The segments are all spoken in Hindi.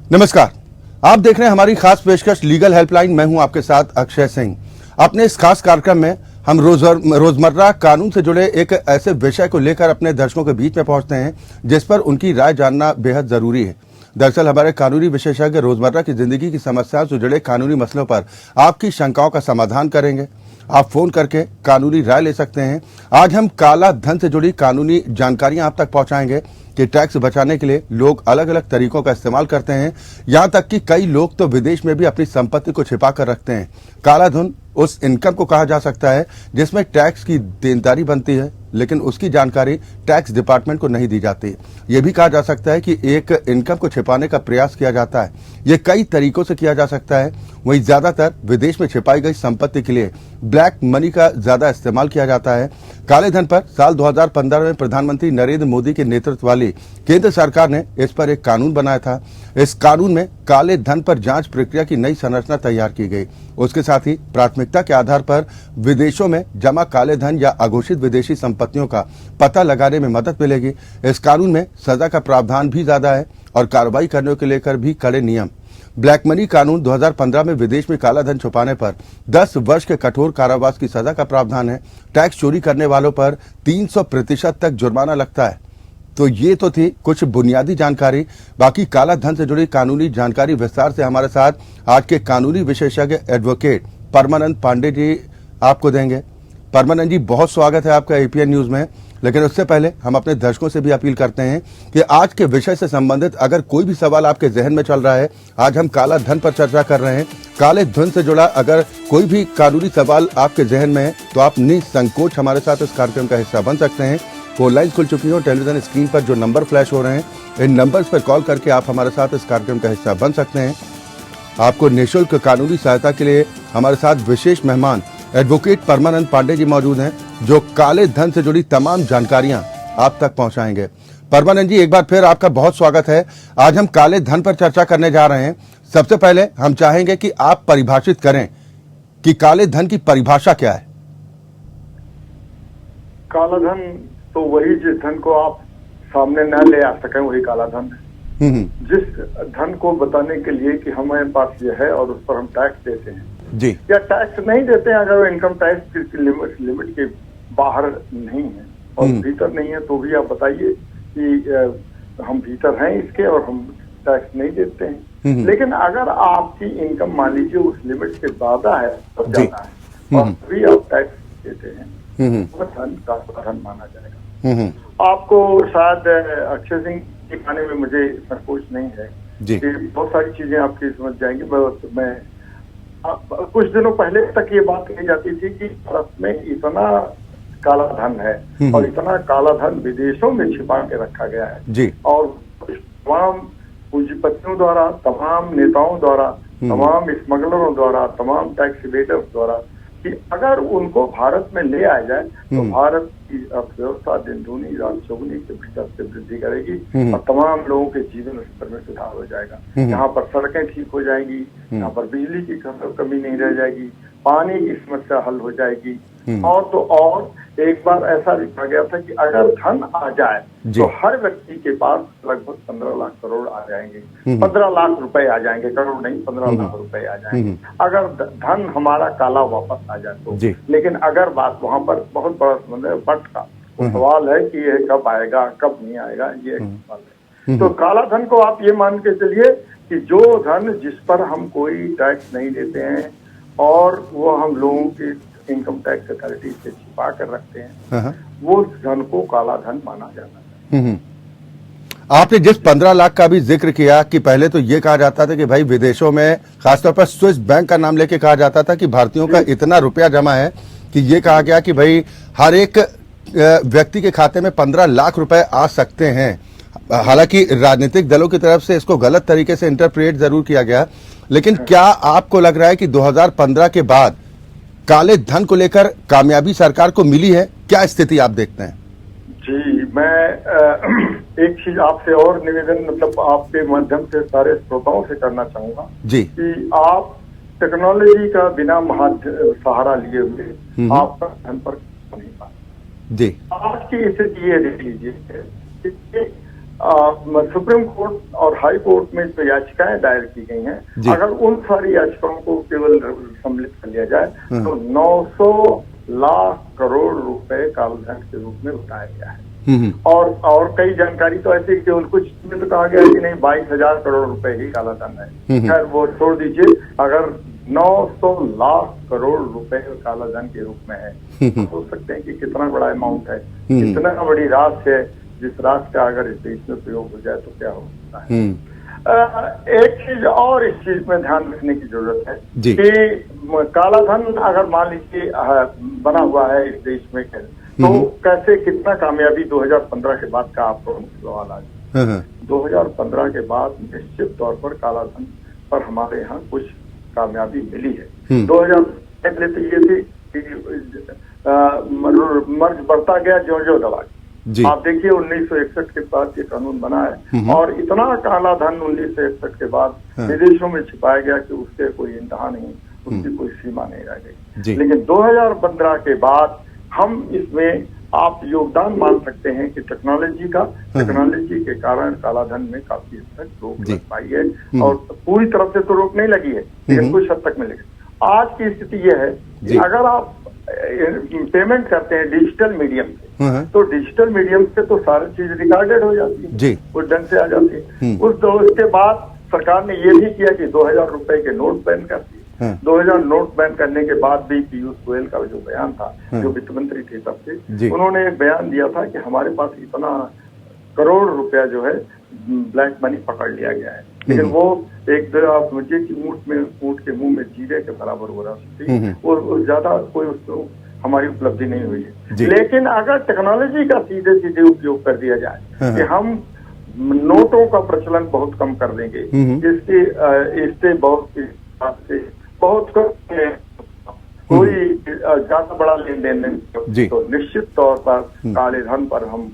नमस्कार, आप देख रहे हैं हमारी खास पेशकश लीगल हेल्पलाइन। मैं हूं आपके साथ अक्षय सिंह। अपने इस खास कार्यक्रम में हम रोजमर्रा कानून से जुड़े एक ऐसे विषय को लेकर अपने दर्शकों के बीच में पहुंचते हैं जिस पर उनकी राय जानना बेहद जरूरी है। दरअसल हमारे कानूनी विशेषज्ञ रोजमर्रा की जिंदगी की समस्याओं से जुड़े कानूनी मसलों पर आपकी शंकाओं का समाधान करेंगे। आप फोन करके कानूनी राय ले सकते हैं। आज हम काला धन से जुड़ी कानूनी जानकारियां आप तक पहुंचाएंगे कि टैक्स बचाने के लिए लोग अलग अलग तरीकों का इस्तेमाल करते हैं। यहां तक कि कई लोग तो विदेश में भी अपनी संपत्ति को छिपा कर रखते हैं। काला धन उस इनकम को कहा जा सकता है जिसमें टैक्स की देनदारी बनती है, लेकिन उसकी जानकारी टैक्स डिपार्टमेंट को नहीं दी जाती। यह भी कहा जा सकता है कि एक इनकम को छिपाने का प्रयास किया जाता है। यह कई तरीकों से किया जा सकता है। वहीं ज्यादातर विदेश में छिपाई गई संपत्ति के लिए ब्लैक मनी का ज्यादा इस्तेमाल किया जाता है। काले धन पर साल 2015 में प्रधानमंत्री नरेंद्र मोदी के नेतृत्व वाली केंद्र सरकार ने इस पर एक कानून बनाया था। इस कानून में काले धन पर जांच प्रक्रिया की नई संरचना तैयार की गई। उसके साथ ही प्राथमिकता के आधार पर विदेशों में जमा काले धन या अघोषित विदेशी संपत्तियों का पता लगाने में मदद मिलेगी। इस कानून में सजा का प्रावधान भी ज्यादा है और कार्रवाई करने को लेकर भी कड़े नियम। ब्लैक मनी कानून 2015 में विदेश में काला धन छुपाने पर 10 वर्ष के कठोर कारावास की सजा का प्रावधान है। टैक्स चोरी करने वालों पर 300% तक जुर्माना लगता है। तो ये तो थी कुछ बुनियादी जानकारी। बाकी काला धन से जुड़ी कानूनी जानकारी विस्तार से हमारे साथ आज के कानूनी विशेषज्ञ एडवोकेट परमानंद पांडे जी आपको देंगे। परमानंद जी, बहुत स्वागत है आपका एपीएन न्यूज में। लेकिन उससे पहले हम अपने दर्शकों से भी अपील करते हैं कि आज के विषय से संबंधित अगर कोई भी सवाल आपके जहन में चल रहा है, आज हम काला धन पर चर्चा कर रहे हैं, काले धन से जुड़ा अगर कोई भी कानूनी सवाल आपके जहन में है तो आप निसंकोच हमारे साथ इस कार्यक्रम का हिस्सा बन सकते हैं। फोन लाइन खुल चुकी है। टेलीविजन स्क्रीन पर जो नंबर फ्लैश हो रहे हैं, इन नंबर्स पर कॉल करके आप हमारे साथ इस कार्यक्रम का हिस्सा बन सकते हैं। आपको निःशुल्क कानूनी सहायता के लिए हमारे साथ विशेष मेहमान एडवोकेट परमानंद पांडे जी मौजूद हैं, जो काले धन से जुड़ी तमाम जानकारियां आप तक पहुंचाएंगे। परमानंद जी, एक बार फिर आपका बहुत स्वागत है। आज हम काले धन पर चर्चा करने जा रहे हैं। सबसे पहले हम चाहेंगे कि आप परिभाषित करें कि काले धन की परिभाषा क्या है। काला धन तो वही जिस धन को आप सामने न ले आ सकें वही काला धन है। जिस धन को बताने के लिए कि हमारे पास ये है और उस पर हम टैक्स देते हैं जी, या टैक्स नहीं देते हैं, अगर वो इनकम टैक्स की लिमिट के बाहर नहीं है और भीतर नहीं है तो भी आप बताइए कि हम भीतर हैं इसके और हम टैक्स नहीं देते हैं। लेकिन अगर आपकी इनकम मान लीजिए उस लिमिट से ज्यादा है तो ज्यादा है और भी आप टैक्स देते हैं तो धन का धन माना जाएगा। आपको शायद अक्षय सिंह के कहने में मुझे संकोच नहीं है कि बहुत सारी चीजें आपकी समझ जाएंगी। मैं कुछ दिनों पहले तक ये बात कही जाती थी कि भारत में इतना काला धन है और इतना काला धन विदेशों में छिपा के रखा गया है जी। और तमाम पूंजीपतियों द्वारा, तमाम नेताओं द्वारा, तमाम स्मगलरों द्वारा, तमाम टैक्स इवेडर्स द्वारा कि अगर उनको भारत में ले आया जाए तो भारत की अर्थव्यवस्था दिन दूनी रात चौगुनी के भीतर से वृद्धि करेगी और तमाम लोगों के जीवन स्तर में सुधार हो जाएगा। यहाँ पर सड़कें ठीक हो जाएंगी, यहाँ पर बिजली की कमी नहीं रह जाएगी, पानी की समस्या हल हो जाएगी। और तो और एक बार ऐसा भी कहा गया था कि अगर धन आ जाए तो हर व्यक्ति के पास लगभग 15 लाख करोड़ आ जाएंगे। 15 लाख रुपए आ जाएंगे, करोड़ नहीं, 15 लाख रुपए आ जाएंगे अगर धन हमारा काला वापस आ जाए तो। लेकिन अगर बात वहां पर बहुत बड़ा समझ है बट का सवाल है कि ये कब आएगा कब नहीं आएगा, ये सवाल है। तो काला धन को आप ये मान के चलिए कि जो धन जिस पर हम कोई टैक्स नहीं देते हैं और वो हम लोगों की इनकम टैक्स अथॉरिटी से छिपा कर रखते हैं, वो धन को काला धन माना जाता है। आपने जिस 15 लाख का भी जिक्र किया कि पहले तो ये कहा जाता था कि भाई विदेशों में खासतौर पर स्विस बैंक का नाम लेके कहा जाता था कि भारतीयों का इतना रुपया जमा है कि ये कहा गया कि भाई हर एक व्यक्ति के खाते में 15 लाख रुपए आ सकते हैं। हालांकि राजनीतिक दलों की तरफ से इसको गलत तरीके से इंटरप्रेट जरूर किया गया, लेकिन क्या आपको लग रहा है कि 2015 के बाद काले धन को लेकर कामयाबी सरकार को मिली है? क्या स्थिति आप देखते हैं? जी, मैं एक चीज आपसे और निवेदन मतलब आपके माध्यम से सारे श्रोताओं से करना चाहूंगा जी कि आप टेक्नोलॉजी का बिना सहारा लिए हुए आपका धन पर नहीं पाते जी। आज की स्थिति ये देख लीजिए सुप्रीम कोर्ट और हाई कोर्ट में जो याचिकाएं दायर की गई हैं, जी। अगर उन सारी याचिकाओं को केवल सम्मिलित कर लिया जाए तो 900 लाख करोड़ रुपए कालाधन के रूप में बताया गया है। और कई जानकारी तो ऐसी केवल कुछ में तो कहा गया है कि नहीं 22,000 करोड़ रुपए ही कालाधन है। खैर वो छोड़ दीजिए, अगर 900 लाख करोड़ रुपए कालाधन के रूप में है तो सोच सकते हैं कि कितना बड़ा अमाउंट है, कितना बड़ी राशि है, जिस राशि का अगर इस देश में प्रयोग हो जाए तो क्या हो सकता है। एक चीज और इस चीज में ध्यान रखने की जरूरत है कि कालाधन अगर मान लीजिए बना हुआ है इस देश में तो कैसे कितना कामयाबी 2015 के बाद का आपको सवाल आज 2015 के बाद निश्चित तौर पर कालाधन पर हमारे यहाँ कुछ कामयाबी मिली है। 2000 पहले तो ये थी कि मर्ज बढ़ता गया जो दबा। आप देखिए 1961 के बाद ये कानून बना है और इतना कालाधन 1961 के बाद विदेशों में छिपाया गया कि उसके कोई इंतहा नहीं, उसकी कोई सीमा नहीं रह गई। लेकिन 2015 के बाद हम इसमें आप योगदान मान सकते हैं कि टेक्नोलॉजी के कारण कालाधन में काफी हद तक रोक लग पाई है और पूरी तरफ से तो रोक नहीं लगी है लेकिन कुछ हद तक मिलेगी। आज की स्थिति यह है कि अगर आप पेमेंट करते हैं डिजिटल मीडियम से तो डिजिटल मीडियम से तो सारी चीज रिकॉर्डेड हो जाती है, उस ढंग से आ जाती है। उसके बाद सरकार ने ये भी किया कि 2000 रुपए के नोट बैन कर दिए। 2000 नोट बैन करने के बाद भी पीयूष गोयल का जो बयान था, जो वित्त मंत्री थे तब से, उन्होंने एक बयान दिया था कि हमारे पास इतना करोड़ रुपया जो है ब्लैक मनी पकड़ लिया गया है। लेकिन वो एक तरह आप समझिए कि ऊंट के मुंह में जीरे के बराबर हो रहा थी और ज्यादा कोई उसको हमारी उपलब्धि नहीं हुई है। लेकिन अगर टेक्नोलॉजी का सीधे सीधे उपयोग कर दिया जाए कि हम नोटों का प्रचलन बहुत कम कर देंगे, इससे बहुत कोई ज्यादा बड़ा लेन देन नहीं, तो निश्चित तौर पर काले धन पर हम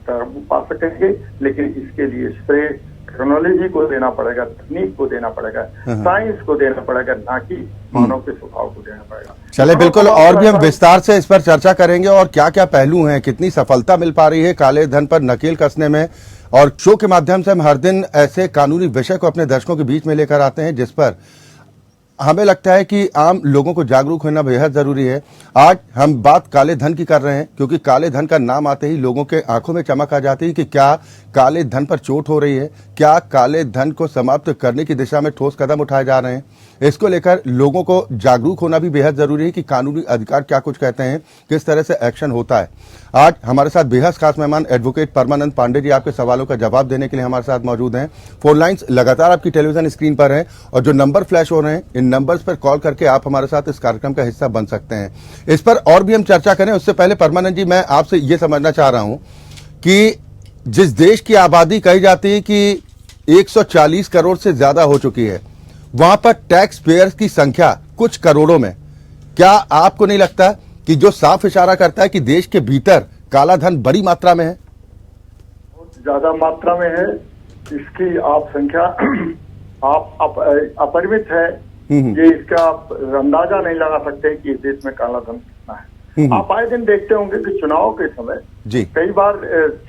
काबू पा सकेंगे। लेकिन इसके लिए श्रेय टेक्नोलॉजी को देना पड़ेगा, तकनीक को देना पड़ेगा, साइंस को देना पड़ेगा, ना कि मानव के स्वभाव को देना पड़ेगा। चले बिल्कुल, और भी हम विस्तार से इस पर चर्चा करेंगे और क्या क्या पहलू हैं, कितनी सफलता मिल पा रही है काले धन पर नकेल कसने में। और शो के माध्यम से हम हर दिन ऐसे कानूनी विषय को अपने दर्शकों के बीच में लेकर आते हैं जिस पर हमें लगता है कि आम लोगों को जागरूक होना बेहद जरूरी है। आज हम बात काले धन की कर रहे हैं क्योंकि काले धन का नाम आते ही लोगों के आंखों में चमक आ जाती है कि क्या काले धन पर चोट हो रही है, क्या काले धन को समाप्त करने की दिशा में ठोस कदम उठाए जा रहे हैं। इसको लेकर लोगों को जागरूक होना भी बेहद जरूरी है कि कानूनी अधिकार क्या कुछ कहते हैं, किस तरह से एक्शन होता है। आज हमारे साथ बेहद खास मेहमान एडवोकेट परमानंद पांडे जी आपके सवालों का जवाब देने के लिए हमारे साथ मौजूद हैं। फोन लाइन्स लगातार आपकी टेलीविजन स्क्रीन पर हैं और जो नंबर फ्लैश हो रहे हैं इन नंबर्स पर कॉल करके आप हमारे साथ इस कार्यक्रम का हिस्सा बन सकते हैं। इस पर और भी हम चर्चा करें उससे पहले परमानंद जी, मैं आपसे ये समझना चाह रहा हूं कि जिस देश की आबादी कही जाती है कि 140 करोड़ से ज्यादा हो चुकी है, वहां पर टैक्स पेयर्स की संख्या कुछ करोड़ों में, क्या आपको नहीं लगता कि जो साफ इशारा करता है कि देश के भीतर काला धन बड़ी मात्रा में है? बहुत ज्यादा मात्रा में है। इसकी आप संख्या आप अपरिमित है, ये इसका आप अंदाजा नहीं लगा सकते कि इस देश में काला धन कितना है। आप आए दिन देखते होंगे कि चुनाव के समय कई बार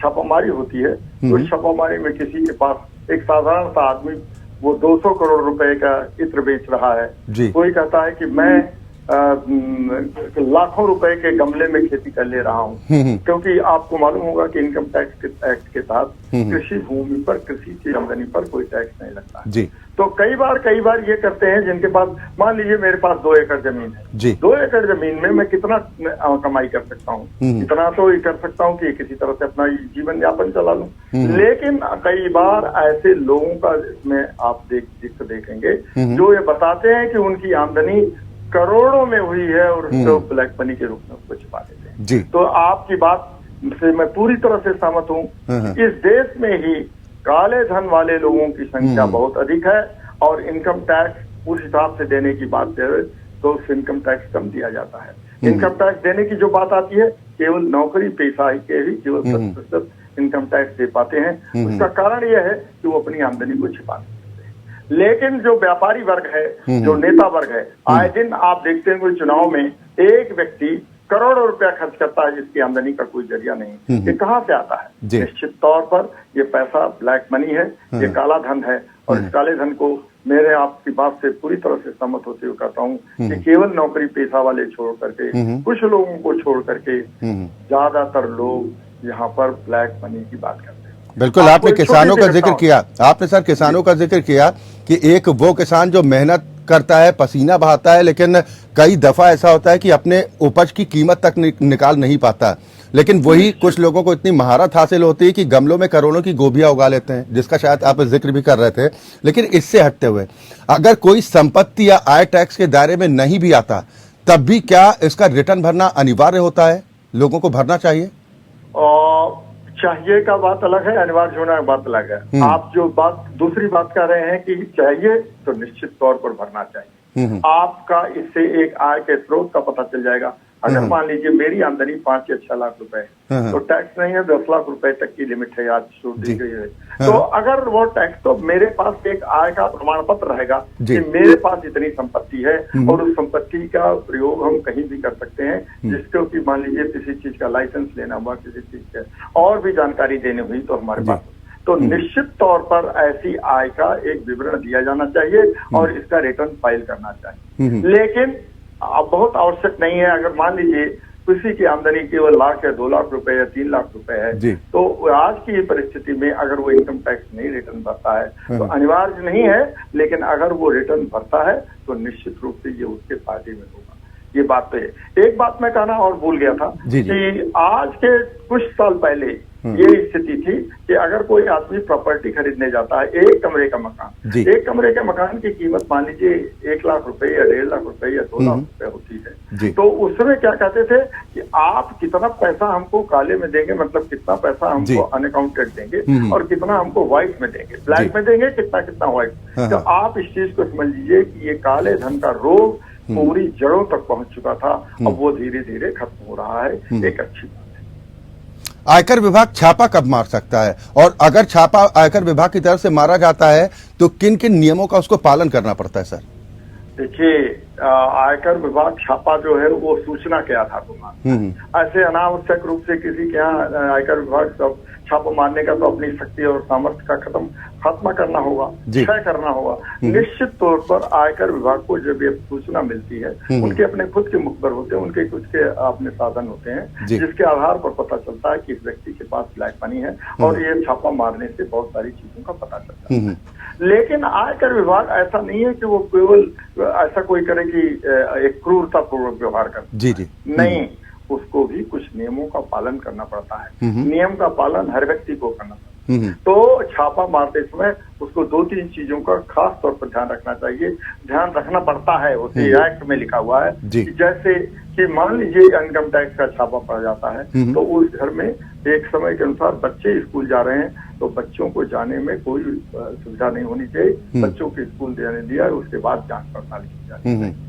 छापामारी होती है, तो छापामारी में किसी के पास एक साधारण सा आदमी वो 200 करोड़ रुपए का इत्र बेच रहा है, कोई कहता है कि मैं लाखों रुपए के गमले में खेती कर ले रहा हूँ, क्योंकि आपको मालूम होगा कि इनकम टैक्स एक्ट के तहत कृषि भूमि पर, कृषि की आमदनी पर कोई टैक्स नहीं लगता है। तो कई बार ये करते हैं जिनके पास, मान लीजिए मेरे पास 2 एकड़ जमीन है, 2 एकड़ जमीन में मैं कितना कमाई कर सकता हूँ, इतना तो कर सकता हूँ कि किसी तरह से अपना जीवन यापन चला लूं। लेकिन कई बार ऐसे लोगों का इसमें आप देखेंगे जो ये बताते हैं कि उनकी आमदनी करोड़ों में हुई है और उसको ब्लैक मनी के रूप में उसको छिपा देते हैं। तो आपकी बात से मैं पूरी तरह से सहमत हूँ। इस देश में ही काले धन वाले लोगों की संख्या बहुत अधिक है और इनकम टैक्स उस हिसाब से देने की बात है तो इनकम टैक्स कम दिया जाता है। इनकम टैक्स देने की जो बात आती है, केवल नौकरी पेशा के ही केवल 10% इनकम टैक्स दे पाते हैं। उसका कारण यह है कि वो अपनी आमदनी को छिपाते हैं। लेकिन जो व्यापारी वर्ग है, जो नेता वर्ग है, आए दिन आप देखते हैं कोई चुनाव में एक व्यक्ति करोड़ों रुपया खर्च करता है जिसकी आमदनी का कोई जरिया नहीं, ये कहाँ से आता है? निश्चित तौर पर ये पैसा ब्लैक मनी है, ये काला धन है। और इस काले धन को मेरे आपकी बात से पूरी तरह से सहमत होते हुए कहता हूँ कि केवल नौकरी पेशा वाले छोड़ करके, कुछ लोगों को छोड़ करके ज्यादातर लोग यहाँ पर ब्लैक मनी की बात करते हैं। बिल्कुल, आपने किसानों का जिक्र किया, आपने सर किसानों का जिक्र किया कि एक वो किसान जो मेहनत करता है, पसीना बहाता है, लेकिन कई दफा ऐसा होता है कि अपने उपज की कीमत तक निकाल नहीं पाता। लेकिन वही कुछ लोगों को इतनी महारत हासिल होती है कि गमलों में करोड़ों की गोभियां उगा लेते हैं, जिसका शायद आप जिक्र भी कर रहे थे। लेकिन इससे हटते हुए अगर कोई संपत्ति या आय टैक्स के दायरे में नहीं भी आता, तब भी क्या इसका रिटर्न भरना अनिवार्य होता है? लोगों को भरना चाहिए? चाहिए का बात अलग है, अनिवार्य होना का बात अलग है। आप जो बात दूसरी बात कर रहे हैं कि चाहिए, तो निश्चित तौर पर भरना चाहिए। आपका इससे एक आय के स्रोत का पता चल जाएगा। अगर मान लीजिए मेरी आमदनी 5 या 6 लाख रुपए है, तो टैक्स नहीं है, 10 लाख रुपए तक की लिमिट है, आज छूट दी गई है। तो अगर वो टैक्स, तो मेरे पास एक आय का प्रमाण पत्र रहेगा कि मेरे पास इतनी संपत्ति है और उस संपत्ति का प्रयोग हम कहीं भी कर सकते हैं, जिसको कि मान लीजिए किसी चीज का लाइसेंस लेना हुआ, किसी चीज का और भी जानकारी देनी हुई, तो हमारे पास तो निश्चित तौर पर ऐसी आय का एक विवरण दिया जाना चाहिए और इसका रिटर्न फाइल करना चाहिए। लेकिन अब बहुत आवश्यक नहीं है। अगर मान लीजिए किसी की आमदनी केवल लाख या 2 लाख रुपए या 3 लाख रुपए है, तो आज की परिस्थिति में अगर वो इनकम टैक्स नहीं रिटर्न भरता है तो अनिवार्य नहीं है, लेकिन अगर वो रिटर्न भरता है तो निश्चित रूप से ये उसके फायदे में होगा। ये बात तो है। एक बात मैं कहना और भूल गया था कि आज के कुछ साल पहले ये स्थिति थी कि अगर कोई आदमी प्रॉपर्टी खरीदने जाता है, एक कमरे का मकान, एक कमरे के मकान की कीमत मान लीजिए 1 लाख रुपए या 1.5 लाख रुपए या 2 लाख रुपए होती है, तो उस समय क्या कहते थे कि आप कितना पैसा हमको काले में देंगे, मतलब कितना पैसा हमको अनअकाउंटेड देंगे और कितना हमको व्हाइट में देंगे, ब्लैक में देंगे, कितना कितना व्हाइट। तो आप इस चीज को समझ लीजिए कि ये काले धन का रोग पूरी जड़ों तक पहुंच चुका था। अब वो धीरे धीरे खत्म हो रहा है, एक अच्छी बात है। आयकर विभाग छापा कब मार सकता है, और अगर छापा आयकर विभाग की तरफ से मारा जाता है तो किन किन नियमों का उसको पालन करना पड़ता है सर? देखिए, आयकर विभाग छापा जो है वो सूचना के आधार पर मारता है। ऐसे अनावश्यक रूप से किसी के यहाँ आयकर विभाग सब छापा मारने का तो अपनी शक्ति और सामर्थ्य का खात्मा करना होगा, क्षय करना होगा। निश्चित तौर पर आयकर विभाग को जब ये सूचना मिलती है, उनके अपने खुद के मुखबर होते हैं, उनके कुछ के अपने साधन होते हैं, जिसके आधार पर पता चलता है कि इस व्यक्ति के पास ब्लैक मनी है, और ये छापा मारने से बहुत सारी चीजों का पता चलता है। लेकिन आयकर विभाग ऐसा नहीं है कि वो केवल ऐसा कोई करे कि एक क्रूरता पूर्वक व्यवहार करे। नहीं, उसको भी कुछ नियमों का पालन करना पड़ता है। नियम का पालन हर व्यक्ति को करना पड़ता है। तो छापा मारते समय उसको 2-3 चीजों का खास तौर पर ध्यान रखना चाहिए, ध्यान रखना पड़ता है। उसे एक्ट में लिखा हुआ है कि जैसे कि मान लीजिए इनकम टैक्स का छापा पड़ जाता है, तो उस घर में एक समय के अनुसार बच्चे स्कूल जा रहे हैं, तो बच्चों को जाने में कोई सुविधा नहीं होनी चाहिए। बच्चों के स्कूल जाने दिया, उसके बाद जांच पड़ताल की जाती।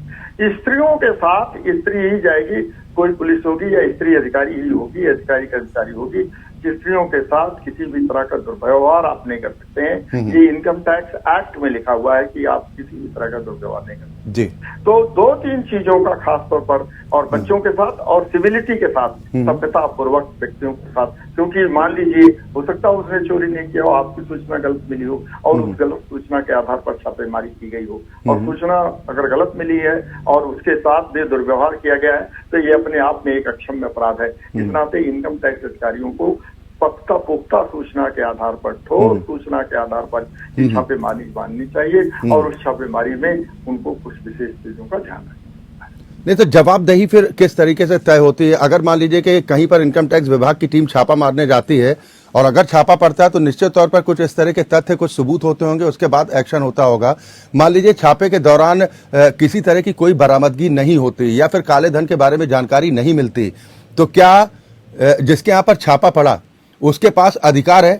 स्त्रियों के साथ स्त्री ही जाएगी, कोई पुलिस होगी या स्त्री अधिकारी ही होगी, अधिकारी कर्मचारी होगी। स्त्रियों के साथ किसी भी तरह का दुर्व्यवहार आप नहीं कर सकते हैं। ये इनकम टैक्स एक्ट में लिखा हुआ है कि आप किसी भी तरह का दुर्व्यवहार नहीं कर सकते। तो 2-3 चीजों का खास तौर पर, और बच्चों के साथ और सिविलिटी के साथ, सभ्यता पूर्वक व्यक्तियों के साथ, क्योंकि मान लीजिए हो सकता है उसने चोरी नहीं किया हो, आपकी सूचना गलत मिली हो और उस गलत सूचना के आधार पर छापेमारी की गई हो, और सूचना अगर गलत मिली है और उसके साथ भी दुर्व्यवहार किया गया है, तो ये अपने आप में एक अक्षम्य अपराध है। इस नाते इनकम टैक्स अधिकारियों को पक्का पुख्ता सूचना के आधार पर, ठोस सूचना के आधार पर छापेमारी माननी चाहिए, और उस छापेमारी में उनको कुछ विशेष चीजों का ध्यान रखना चाहिए। नहीं तो जवाबदेही फिर किस तरीके से तय होती है? अगर मान लीजिए कि कहीं पर इनकम टैक्स विभाग की टीम छापा मारने जाती है, और अगर छापा पड़ता है तो निश्चित तौर पर कुछ इस तरह के तथ्य, कुछ सबूत होते होंगे, उसके बाद एक्शन होता होगा। मान लीजिए छापे के दौरान किसी तरह की कोई बरामदगी नहीं होती या फिर काले धन के बारे में जानकारी नहीं मिलती, तो क्या जिसके यहाँ पर छापा पड़ा उसके पास अधिकार है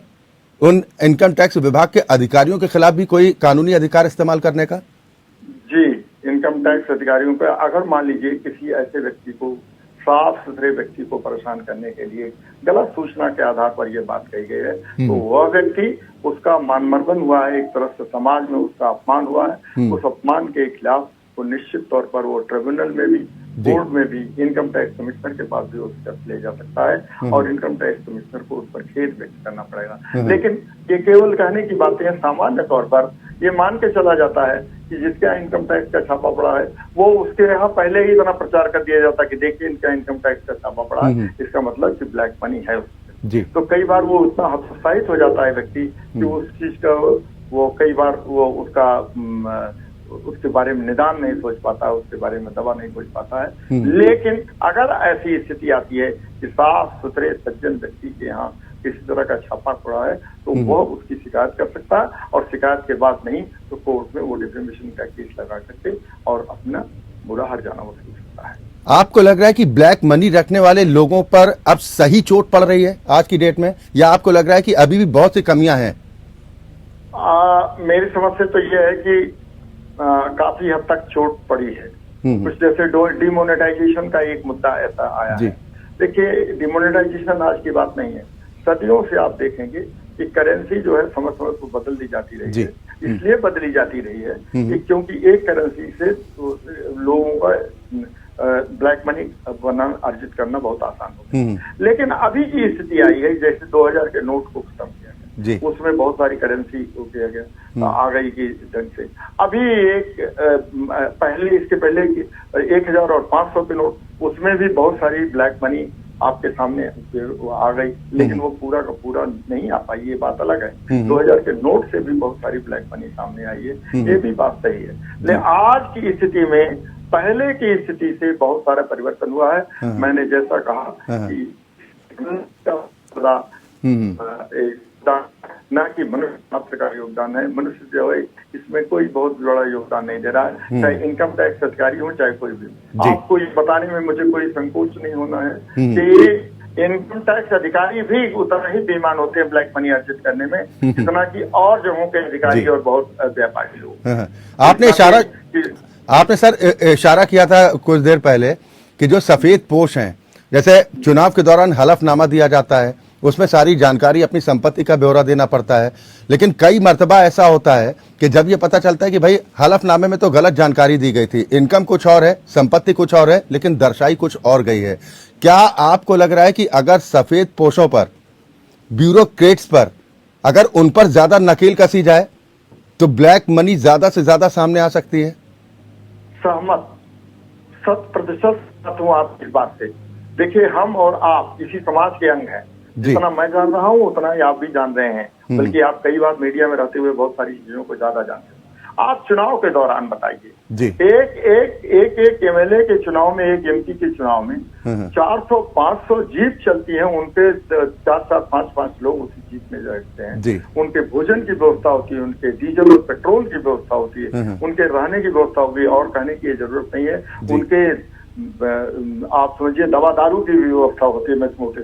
उन इनकम टैक्स विभाग के अधिकारियों के खिलाफ भी कोई कानूनी अधिकार इस्तेमाल करने का? जी, इनकम टैक्स अधिकारियों का, अगर मान लीजिए किसी ऐसे व्यक्ति को, साफ सुथरे व्यक्ति को परेशान करने के लिए गलत सूचना के आधार पर यह बात कही गई है, तो वह व्यक्ति, उसका मानमर्दन हुआ है, एक तरह से समाज में उसका अपमान हुआ है, उस अपमान के खिलाफ वो निश्चित तौर पर वो ट्रिब्यूनल में भी बोर्ड में भी इनकम टैक्स कमिश्नर के पास भी वो स्टेप ले जा सकता है और इनकम टैक्स कमिश्नर को उस पर खेद व्यक्त करना पड़ेगा। लेकिन ये केवल कहने की बातें हैं। सामान्य तौर पर ये मान के चला जाता है कि जिसके यहाँ इनकम टैक्स का छापा पड़ा है वो उसके यहाँ पहले ही इतना प्रचार कर दिया जाता है कि देखिए इनका इनकम टैक्स का छापा पड़ा है, इसका मतलब कि ब्लैक मनी है उसमें। जी। तो कई बार वो उतना हतोत्साहित हो जाता है व्यक्ति कि उस चीज का वो कई बार वो उसके बारे में निदान नहीं सोच पाता है, उसके बारे में दवा नहीं सोच पाता है। लेकिन अगर ऐसी स्थिति आती है कि साफ सुथरे सज्जन व्यक्ति के यहाँ किसी तरह का छापा पड़ा है तो वह उसकी शिकायत कर सकता है और शिकायत के बाद नहीं तो कोर्ट में वो डिफेमेशन का केस लगा करके और अपना बुरा हर्जाना वसूल सकता है। आपको लग रहा है कि ब्लैक मनी रखने वाले लोगों पर अब सही चोट पड़ रही है आज की डेट में, या आपको लग रहा है कि अभी भी बहुत सी कमियां हैं? मेरी समझ से तो यह है कि काफी हद तक चोट पड़ी है। कुछ जैसे डिमोनेटाइजेशन का एक मुद्दा ऐसा आया है। देखिए, डिमोनेटाइजेशन आज की बात नहीं है। सदियों से आप देखेंगे कि करेंसी जो है समय समय पर बदल दी जाती रही है। इसलिए बदली जाती रही है कि क्योंकि एक करेंसी से लोगों का ब्लैक मनी अर्जित करना बहुत आसान हो गया। लेकिन अभी की स्थिति आई है जैसे 2000 के नोट को खत्म किया गया, उसमें बहुत सारी करेंसी को किया गया आ गई की ढंग से। अभी इसके पहले 1000 और 500 के नोट, उसमें भी बहुत सारी ब्लैक मनी आपके सामने आ गई, लेकिन वो पूरा का पूरा नहीं आ पाई, ये बात अलग है। 2000 के नोट से भी बहुत सारी ब्लैक मनी सामने आई है, ये भी बात सही है। लेकिन आज की स्थिति में पहले की स्थिति से बहुत सारा परिवर्तन हुआ है। मैंने जैसा कहा कि न कि मनुष्य मात्र का योगदान है, मनुष्य जो है इसमें कोई बहुत बड़ा योगदान नहीं दे रहा है, चाहे इनकम टैक्स अधिकारी हो चाहे कोई भी। आपको ये बताने में मुझे कोई संकोच नहीं होना है कि इनकम टैक्स अधिकारी भी उतना ही बेईमान होते हैं ब्लैक मनी अर्जित करने में जितना कि और जगहों के अधिकारी और बहुत व्यापारी लोग। आपने सर इशारा किया था कुछ देर पहले कि जो सफेद पोश हैं, जैसे चुनाव के दौरान हलफनामा दिया जाता है, उसमें सारी जानकारी अपनी संपत्ति का ब्यौरा देना पड़ता है, लेकिन कई मर्तबा ऐसा होता है कि जब ये पता चलता है कि भाई हलफनामे में तो गलत जानकारी दी गई थी, इनकम कुछ और है, संपत्ति कुछ और है, लेकिन दर्शाई कुछ और गई है। क्या आपको लग रहा है कि अगर सफेद पोशों पर, ब्यूरोक्रेट्स पर, अगर उन पर ज्यादा नकेल कसी जाए तो ब्लैक मनी ज्यादा से ज्यादा सामने आ सकती है? सहमत, 100% सहमत हूं आपकी बात से। देखिए, हम और आप इसी समाज के अंग हैं। जितना मैं जान रहा हूँ उतना ही आप भी जान रहे हैं, बल्कि आप कई बार मीडिया में रहते हुए बहुत सारी चीजों को ज्यादा जानते हैं। आप चुनाव के दौरान बताइए, एक एमएलए के चुनाव में, एक एमपी के चुनाव में 400-500 जीप चलती है, उनके 4-4, 5-5 लोग उसी जीप में बैठते हैं। उनके भोजन की व्यवस्था होती है, उनके डीजल और पेट्रोल की व्यवस्था होती है, उनके रहने की व्यवस्था होगी, और कहने की जरूरत नहीं है। उनके आप समझिए दवा दारू की भी व्यवस्था होती है, मैं मोटे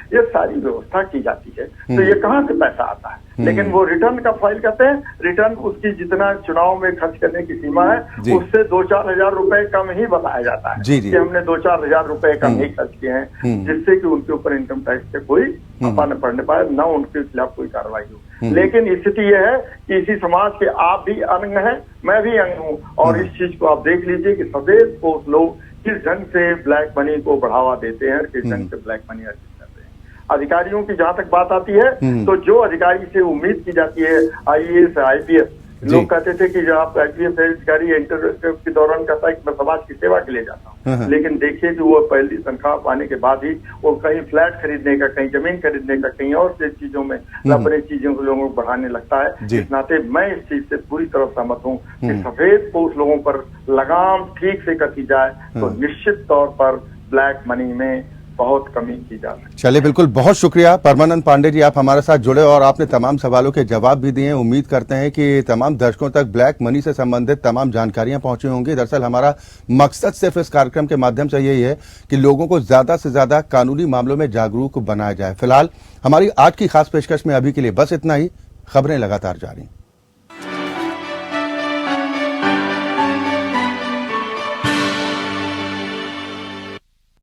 ये सारी व्यवस्था की जाती है। तो ये कहाँ से पैसा आता है? लेकिन वो रिटर्न का फाइल करते हैं, रिटर्न उसकी जितना चुनाव में खर्च करने की सीमा है उससे 2-4 हजार रुपए कम ही बताया जाता है कि हमने 2-4 हजार रुपए कम ही खर्च किए हैं, जिससे कि उनके ऊपर इनकम टैक्स से कोई अपा न पड़ने पाए, न उनके खिलाफ कोई कार्रवाई हो। लेकिन स्थिति यह है कि इसी समाज के आप भी अंग हैं, मैं भी अंग हूँ, और इस चीज को आप देख लीजिए कि सफेद पोश लोग किस ढंग से ब्लैक मनी को बढ़ावा देते हैं, किस ढंग से ब्लैक मनी अर्जित करते हैं। अधिकारियों की जहां तक बात आती है तो जो अधिकारी से उम्मीद की जाती है, आईएएस, आईपीएस, लोग कहते थे कि जब आप आईपीएस अधिकारी इंटरव्यू के दौरान कहता है कि मैं समाज की सेवा के लिए जाता हूँ, लेकिन देखिए कि वो पहली तनख्वाह पाने के बाद ही वो कहीं फ्लैट खरीदने का, कहीं जमीन खरीदने का, कहीं और से चीजों में अपनी चीजों को लोगों को बढ़ाने लगता है। इस नाते मैं इस चीज से पूरी तरह सहमत हूँ कि सफेद पोश लोगों पर लगाम ठीक से कसी जाए तो निश्चित तौर पर ब्लैक मनी में बहुत कमी की जा सकती है। चलिए, बिल्कुल, बहुत शुक्रिया परमानंद पांडे जी, आप हमारे साथ जुड़े और आपने तमाम सवालों के जवाब भी दिए। उम्मीद करते हैं कि तमाम दर्शकों तक ब्लैक मनी से संबंधित तमाम जानकारियां पहुंची होंगी। दरअसल हमारा मकसद सिर्फ इस कार्यक्रम के माध्यम से यही है कि लोगों को ज्यादा से ज्यादा कानूनी मामलों में जागरूक बनाया जाए। फिलहाल हमारी आज की खास पेशकश में अभी के लिए बस इतना ही। खबरें लगातार जारी।